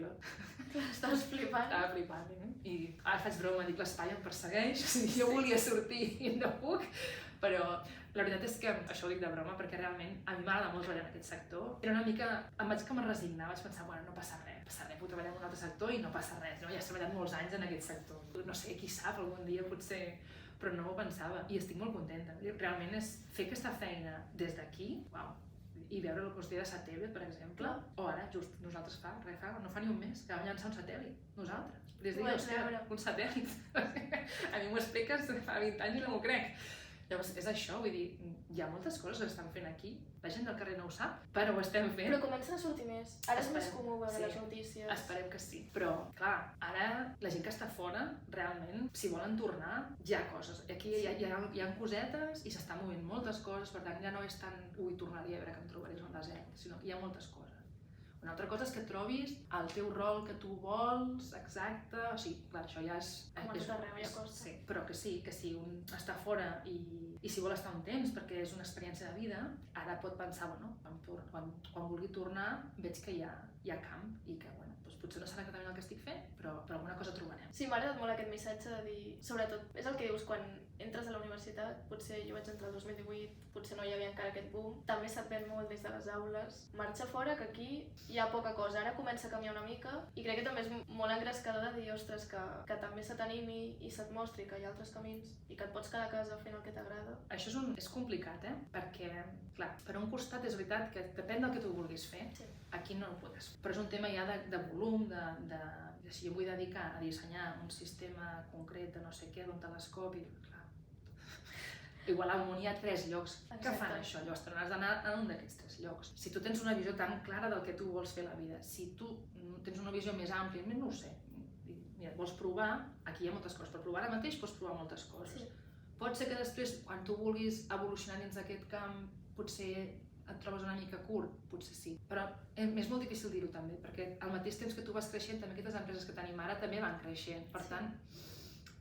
Estaves flipant. Estava flipant, I ara faig broma, dic l'espai em persegueix, o sigui, jo volia sortir i no puc, però la veritat és que això ho dic de broma perquè realment a mi m'agrada molt treballar en aquest sector. Era una mica, em vaig com a resignar, vaig pensar, bueno, no passa res, puc treballar en un altre sector i no passa res, no? Ja he treballat molts anys en aquest sector. No sé, qui sap, algun dia potser, però no ho pensava i estic molt contenta. Realment és fer aquesta feina des d'aquí, uau, i veure el qüestió de satèl·lit, per exemple, o ara, just nosaltres no fa ni un mes, que vam llançar un satèl·lit, nosaltres. Des de un satèl·lit. A mi m'ho expliques fa 20 anys i no m'ho crec. Llavors, és això, vull dir, hi ha moltes coses que estan fent aquí, la gent del carrer no ho sap, però ho estem fent. Però comencen a sortir més, ara és més comú veure les notícies. Esperem que sí, però clar, ara la gent que està fora, realment, si volen tornar, hi ha coses. Aquí hi ha cosetes i s'estan movent moltes coses, per tant ja no és tan, ui, tornaria a veure que em trobaré en desert, sinó hi ha moltes coses. Una altra cosa és que trobis el teu rol que tu vols, exacte, o sigui, clar, això ja és... Com a tot arreu ja costa. Sí, però que si un està fora i si vol estar un temps perquè és una experiència de vida, ara pot pensar, bueno, quan vulgui tornar veig que hi ha camp i que, bueno, doncs potser no serà exactament el que estic fent, però alguna cosa trobarem. Sí, m'ha agradat molt aquest missatge de dir, sobretot, és el que dius quan entres a la universitat, potser jo vaig entrar el 2018, potser no hi havia encara aquest boom, també s'aprèn molt des de les aules, marxa fora, que aquí hi ha poca cosa, ara comença a canviar una mica i crec que també és molt engrescador de dir, ostres, que també se t'animi i se't mostri que hi ha altres camins i que et pots quedar a casa fent el que t'agrada. Això és complicat, perquè, clar, per un costat és veritat que depèn del que tu vulguis fer, aquí no ho pots, però és un tema ja de volum, si jo vull dedicar a dissenyar un sistema concret de no sé què, d'un telescopi, clar, igual al món hi ha 3 llocs que fan això, llavors te n'has d'anar a un d'aquests 3 llocs. Si tu tens una visió tan clara del que tu vols fer a la vida, si tu tens una visió més àmplia, no ho sé, mira, vols provar, aquí hi ha moltes coses, per provar ara mateix pots provar moltes coses. Pot ser que després, quan tu vulguis evolucionar dins d'aquest camp, potser et trobes una mica curt, potser sí, però és molt difícil dir-ho també, perquè al mateix temps que tu vas creixent, també aquestes empreses que tenim ara també van creixent, per tant,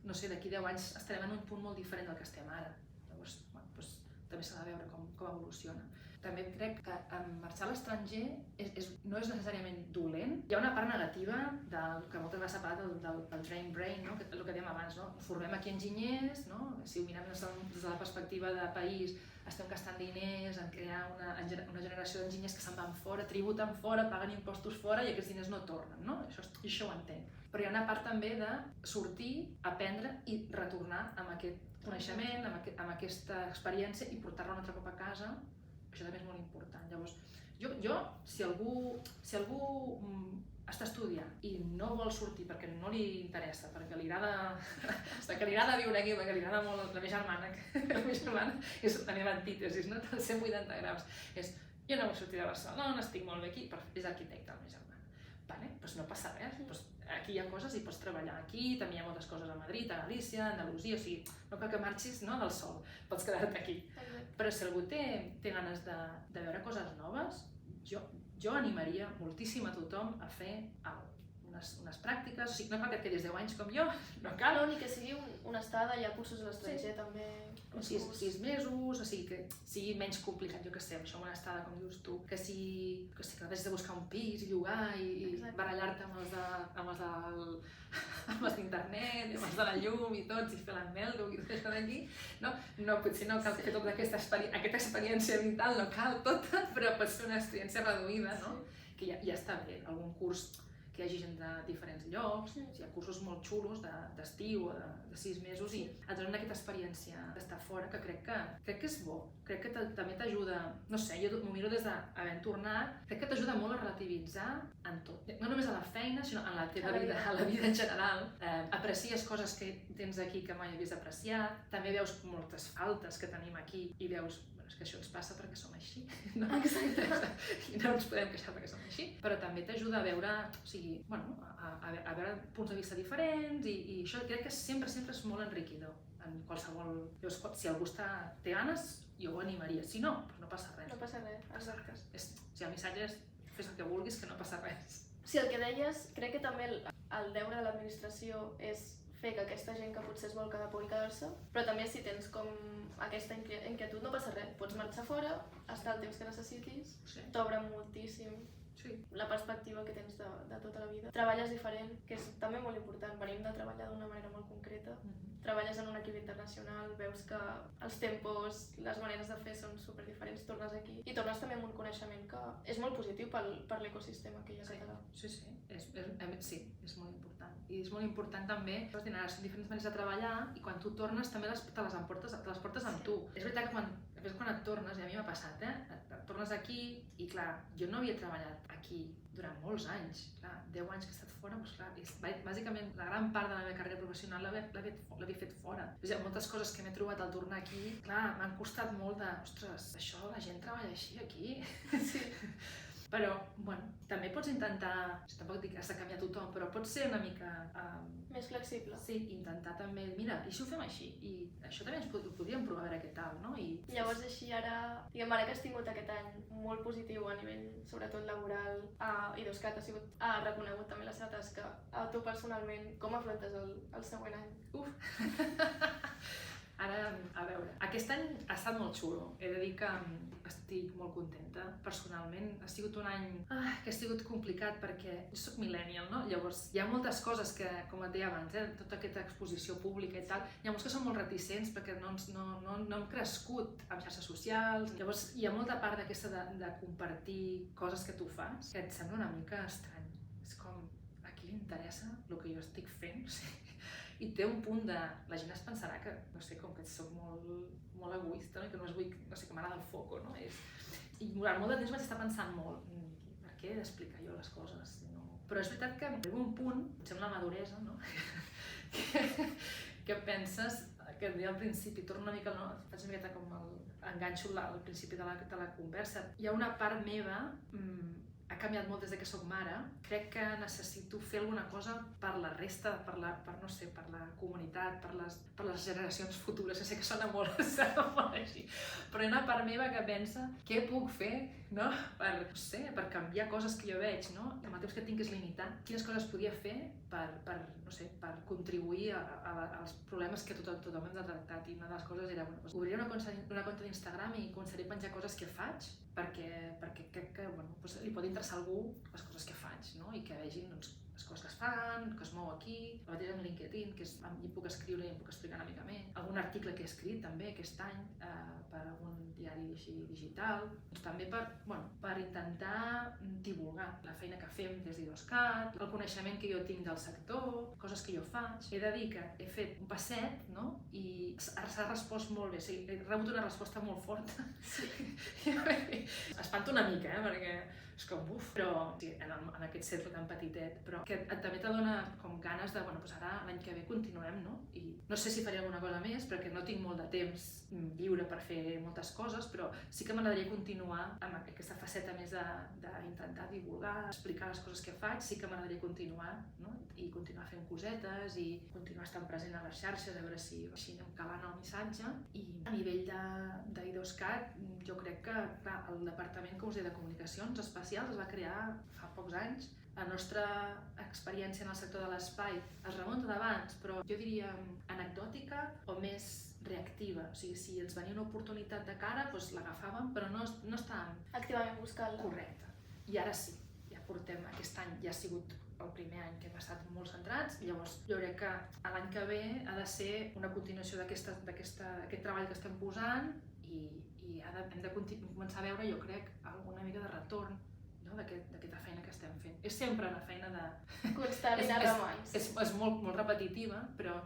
no sé, d'aquí 10 anys estarem en un punt molt diferent del que estem ara. Llavors, doncs, també s'ha de veure com evoluciona. També crec que marxar a l'estranger no és necessàriament dolent. Hi ha una part negativa que moltes vegades s'ha parlat del drain brain, no? El que dèiem abans, no? Formem aquí enginyers, no? Si ho mirem des de la perspectiva de país, estem gastant diners en crear una generació d'enginyers que se'n van fora, tributen fora, paguen impostos fora i aquests diners no tornen, no? Això ho entenc. Però hi ha una part també de sortir, aprendre i retornar amb aquest coneixement, amb aquesta experiència i portar-la un altre cop a casa. Això també és molt important. Llavors, jo si algú està estudiant i no vol sortir perquè no li interessa, perquè li agrada viure aquí, perquè li agrada molt la meva germana és la meva antítesis, no? 180 graus. Jo no vull sortir de Barcelona, estic molt bé aquí, però és arquitecte la meva germana. Doncs no passa res, aquí hi ha coses i pots treballar aquí, també hi ha moltes coses a Madrid, a Galícia, a Andalusia, o sigui, no cal que marxis del sol, pots quedar-te aquí. Però si algú té ganes de veure coses noves, jo animaria moltíssim a tothom a fer unes pràctiques, o sigui, no cal que et quedis 10 anys com jo, no cal. No, ni que sigui una estada, hi ha cursos a l'estranger també. 6 mesos, o sigui, que sigui menys complicat, jo què sé, això una estada, com dius tu, que no hagis de buscar un pis i llogar i barallar-te amb els d'internet, amb els de la llum i tots, i fer l'enmeldo i tot això d'aquí. Potser no cal fer tota aquesta experiència vital, no cal tota, però pot ser una experiència reduïda, no? Que ja està bé, algun curs que hi hagi gent de diferents llocs, hi ha cursos molt xulos d'estiu o de 6 mesos i et donen aquesta experiència d'estar fora que crec que és bo, crec que també t'ajuda, no sé, jo m'ho miro des d'havent tornat, crec que t'ajuda molt a relativitzar en tot, no només a la feina, sinó en la teva vida, a la vida en general. Aprecies coses que tens aquí que mai havies apreciat, també veus moltes faltes que tenim aquí i veus és que això ens passa perquè som així, no? Exacte. I no ens podem queixar perquè som així, però també t'ajuda a veure, o sigui, bueno, a veure punts de vista diferents i això crec que sempre és molt enriquidor en qualsevol... Si algú té ganes, jo ho animaria, si no, doncs no passa res. No passa res, exacte. Si el missatge és fes el que vulguis, que no passa res. Sí, el que deies, crec que també el deure de l'administració és fer que aquesta gent que potser es vol quedar pugui quedar-se, però també si tens com aquesta inquietud no passa res, pots marxar fora, estar el temps que necessitis, t'obre moltíssim la perspectiva que tens de tota la vida. Treballes diferent, que és també molt important, venim de treballar d'una manera molt concreta, treballes en un equip internacional, veus que els tempos, les maneres de fer són superdiferents, tornes aquí i tornes també amb un coneixement que és molt positiu per l'ecosistema que hi ha català. Sí, és molt important. I és molt important també que són diferents maneres de treballar i quan tu tornes també te les portes amb tu. És veritat que quan et tornes, i a mi m'ha passat, et tornes aquí i clar, jo no havia treballat aquí durant molts anys, clar, 10 anys que he estat fora, doncs clar, bàsicament la gran part de la meva carrera professional l'havia fet fora. Hi ha moltes coses que m'he trobat al tornar aquí, clar, m'han costat molt ostres, això la gent treballa així aquí. Sí. Però, bueno, també pots intentar, tampoc dic que has de canviar tothom, però pots ser una mica... més flexible. Sí, intentar també, mira, i si ho fem així? I això també ho podríem provar a veure què tal, no? Llavors així ara, diguem, ara que has tingut aquest any molt positiu a nivell, sobretot laboral, i Idoscat ha sigut reconegut també la seva tasca, tu personalment, com afrontes el següent any? Ara, a veure, aquest any ha estat molt xulo, he de dir que estic molt contenta. Personalment ha sigut un any que ha sigut complicat perquè jo soc millennial, no? Llavors hi ha moltes coses que, com et deia abans, tota aquesta exposició pública i tal, hi ha molts que són molt reticents perquè no hem crescut amb xarxes socials. Llavors hi ha molta part d'aquesta de compartir coses que tu fas que et sembla una mica estrany. És com, a qui li interessa el que jo estic fent? O sigui, i té un punt de... La gent es pensarà que, no sé, com que soc molt egoista, no? I que només vull, no sé, que m'agrada el foco, no? I durant molt de temps vaig estar pensant molt, per què he d'explicar jo les coses? No? Però és veritat que arriba un punt, potser amb la maduresa, no? que penses, que deia al principi, torno una mica, no? Faig una miqueta com enganxo al principi de la conversa. Hi ha una part meva ha canviat molt des que soc mare, crec que necessito fer alguna cosa per la resta, per la comunitat, per les generacions futures. Sé que sona molt així, però hi ha una part meva que pensa què puc fer, no? Per canviar coses que jo veig, no? El mateix que tinc és limitar quines coses podia fer per contribuir als problemes que tothom hem detectat. I una de les coses era, obriré una conta d'Instagram i començaré a penjar coses que faig perquè crec que li pot interessar a algú les coses que faig, no? I que vegin les coses que es fan, que es mou aquí, la mateixa amb LinkedIn, que hi puc escriure i hi puc explicar una mica més. Algun article que he escrit també aquest any per algun diari digital, també per intentar divulgar la feina que fem des d'Idoscat, el coneixement que jo tinc del sector, coses que jo faig. He de dir que he fet un passet, no? I s'ha respost molt bé, he rebut una resposta molt forta. Espanta una mica, perquè és com buf, però sí, en aquest cercle tan petitet, però que també te dona com ganes de, ara l'any que ve continuem, no? I no sé si faré alguna cosa més, perquè no tinc molt de temps lliure per fer moltes coses, però sí que m'agradaria continuar amb aquesta faceta més d'intentar divulgar, explicar les coses que faig, sí que m'agradaria continuar, no? I continuar fent cosetes i continuar estant present a les xarxes, a veure si així anem calant el missatge. I a nivell d'Idoscat, jo crec que el departament que us deia de comunicacions especials es va crear fa pocs anys. La nostra experiència en el sector de l'espai es remunta d'abans, però jo diria anecdòtica o més reactiva. O sigui, si ens venia una oportunitat de cara, doncs l'agafàvem, però no estàvem activament buscant-la. Correcte. I ara sí, ja portem, aquest any ja ha sigut el primer any que hem estat molt centrats, llavors jo crec que l'any que ve ha de ser una continuació d'aquest treball que estem posant i hem de començar a veure, jo crec, alguna mica de retorn d'aquesta feina que estem fent. és sempre la feina de... Constant i nada més. És molt repetitiva, però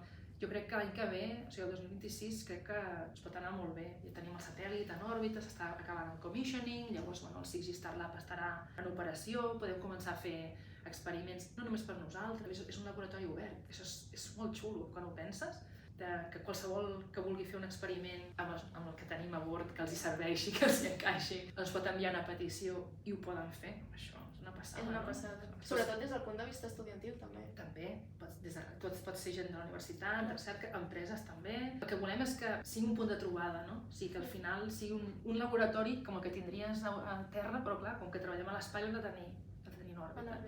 jo crec que l'any que ve, o sigui el 2026, crec que ens pot anar molt bé. Ja tenim el satèl·lit en òrbita, s'està acabant el commissioning, llavors el 6G Starlab estarà en operació, podem començar a fer experiments, no només per nosaltres, és un laboratori obert, això és molt xulo quan ho penses, que qualsevol que vulgui fer un experiment amb el que tenim a bord, que els hi serveixi, que els hi encaixi, els pot enviar una petició i ho poden fer. Això és una passada. És una passada. Sobretot des del punt de vista estudiantil, també. També, pots ser gent de la universitat, de recerca, empreses també. El que volem és que sigui un punt de trobada, no? O sigui, que al final sigui un laboratori com el que tindries a terra, però clar, com que treballem a l'espai hem de tenir en òrbita.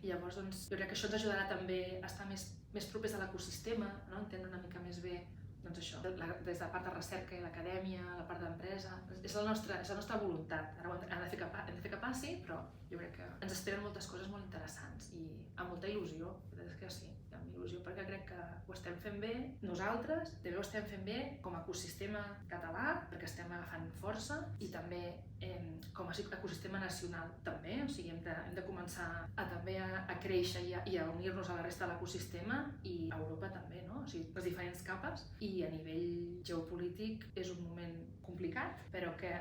I llavors, doncs, jo crec que això ens ajudarà també a estar més propers a l'ecosistema, no? Entendre una mica més bé doncs això, des de la part de recerca i l'acadèmia, la part d'empresa, és la nostra voluntat. Ara hem de fer que passi, però jo crec que ens esperen moltes coses molt interessants i amb molta il·lusió, és que sí, amb il·lusió perquè crec que ho estem fent bé nosaltres, també ho estem fent bé com a ecosistema català, perquè estem agafant força i també com a ecosistema nacional també, o sigui, hem de començar a créixer i a unir-nos a la resta de l'ecosistema i a Europa també, no? O sigui, les diferents capes i a nivell geopolític és un moment complicat, però que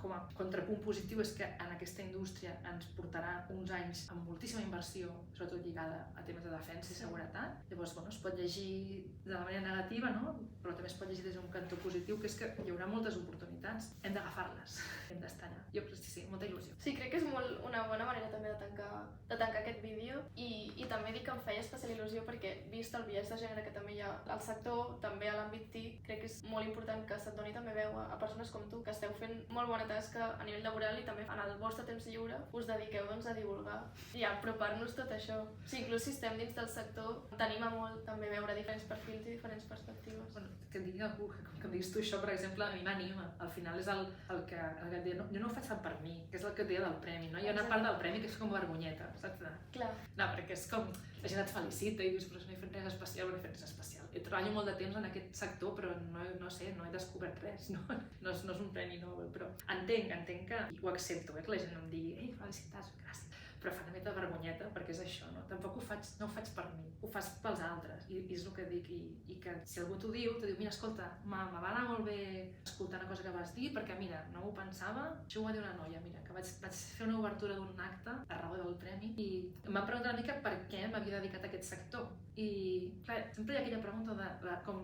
com a contrapunt positiu és que en aquesta indústria ens portarà uns anys amb moltíssima inversió, sobretot lligada a temes de defensa i seguretat. Llavors, es pot llegir de la manera negativa, no? Però també es pot llegir des d'un cantó positiu, que és que hi haurà moltes oportunitats. Hem d'agafar-les, hem d'estar allà. Jo crec que sí, molta il·lusió. Sí, crec que és una bona manera també de tancar aquest vídeo i també dic que em feia especial il·lusió perquè, vist el biaix de gènere que també hi ha al sector, també a l'àmbit TIC, crec que és molt important que se't doni també veu a persones com tu, que esteu fent molt bona tasca a nivell laboral i també en el vostre temps lliure us dediqueu a divulgar i a apropar-nos tot això. O sigui, inclús si estem dins del sector, t'anima molt també veure diferents perfils i diferents perspectives. Bueno, que em digui algú, que em diguis tu això, per exemple, a mi m'anima. Al final és el que et deia, jo no ho faig tant per mi, que és el que et deia del premi, no? Hi ha una part del premi que és com vergonyeta, saps? Clar. No, perquè és com, la gent et felicita i dius, però no he fet res especial, no he fet res especial. Treballo molt de temps en aquest sector, però no sé, no he descobert res, no? No és un premi Nobel, però entenc que, i ho accepto, que la gent em digui, ei, felicitats, gràcies, però fa una mica de vergonyeta, perquè és això, no? Tampoc no ho faig per mi, ho fas pels altres, i és el que dic, i que si algú t'ho diu, mira, escolta, me va anar molt bé escoltar una cosa que vas dir, perquè mira, no m'ho pensava, això ho va dir una noia, mira, que vaig fer una obertura d'un acte a raó del premi, i em va preguntar una mica per què m'havia dedicat a aquest sector, i clar, sempre hi ha aquella pregunta de com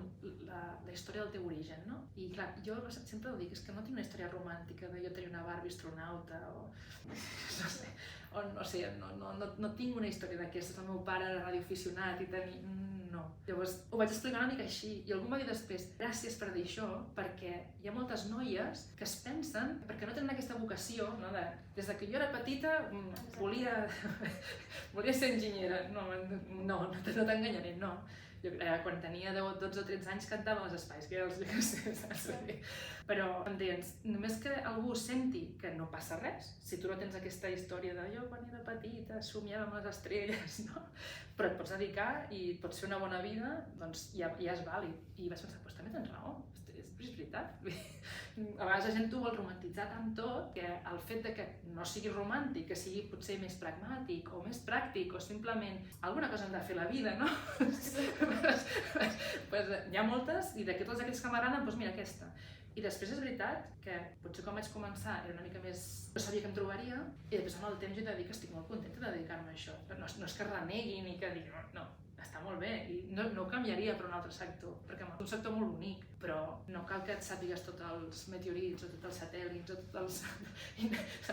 la història del teu origen, no? I clar, jo sempre ho dic, és que no tinc una història romàntica de jo tenir una Barbie astronauta o no sé, no tinc una història d'aquestes, el meu pare era radioaficionat i tenir... No. Llavors ho vaig explicar una mica així i algú va dir després, gràcies per dir això, perquè hi ha moltes noies que es pensen, perquè no tenen aquesta vocació, no? Des que jo era petita volia ser enginyera, no t'enganyaré, no. Jo, quan tenia 12 o 13 anys cantava als espais, que era els que saps? Però, entens, només que algú senti que no passa res, si tu no tens aquesta història de jo quan era petita somiava amb les estrelles, no? Però et pots dedicar i et pots fer una bona vida, doncs ja és vàlid. I vaig pensar, doncs també tens raó, és veritat. A vegades la gent ho vol romantitzar tant tot que el fet de que no sigui romàntic, que sigui potser més pragmàtic o més pràctic o simplement alguna cosa hem de fer a la vida, no? Pues hi ha moltes i de totes aquestes que m'agraden, doncs mira aquesta. I després és veritat que potser quan vaig començar era una mica més... no sabia què em trobaria i després amb el temps jo he de dir que estic molt contenta de dedicar-me a això. No és que renegui ni que digui no, està molt bé i no ho canviaria per un altre sector, perquè és un sector molt bonic, però no cal que et sàpigues tots els meteorits o tots els satèl·lits o tots els...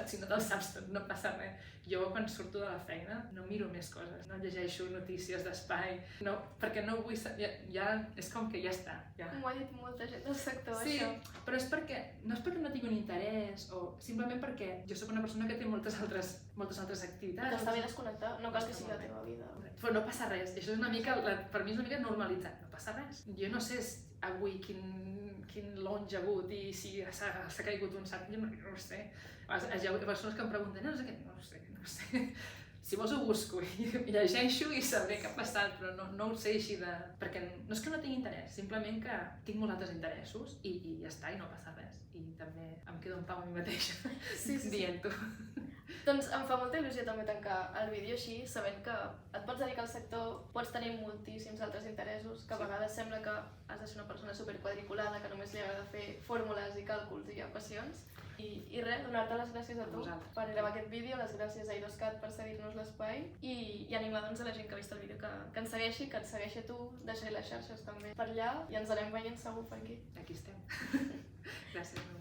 si no te'ls saps tot, no passa res. Jo quan surto de la feina no miro més coses, no llegeixo notícies d'espai, no, perquè no vull saber, ja és com que ja està. Ja. M'ho ha dit molta gent del sector, sí, això. Però és perquè, no és perquè no tingui un interès o simplement perquè jo sóc una persona que té moltes altres activitats. Que està bé desconnectar, no cal que sigui la teva vida. Però no passa res, això és una mica, per mi és una mica normalitzat, no passa res. Jo no sé avui quin launch ha hagut i si s'ha caigut un sac, jo no ho sé. Hi ha persones que em pregunten, no ho sé. Si vols ho busco i llegeixo i sabré què ha passat, però no ho sé així de... Perquè no és que no tingui interès, simplement que tinc molts altres interessos i ja està, i no passa res. I també em quedo en pau a mi mateixa dient-ho. Doncs em fa molta il·lusió també tancar el vídeo així, sabent que et pots dedicar al sector, pots tenir moltíssims altres interessos, que a vegades sembla que has de ser una persona superquadriculada, que només li agrada fer fórmules i càlculs i equacions. I res, donar-te les gràcies a tu per gravar aquest vídeo, les gràcies a I2CAT per cedir-nos l'espai i animar doncs, a la gent que ha vist el vídeo que ens segueixi, que et segueixi a tu, deixaré les xarxes també per allà i ens anem veient segur per aquí. Aquí estem. Gràcies, Núria.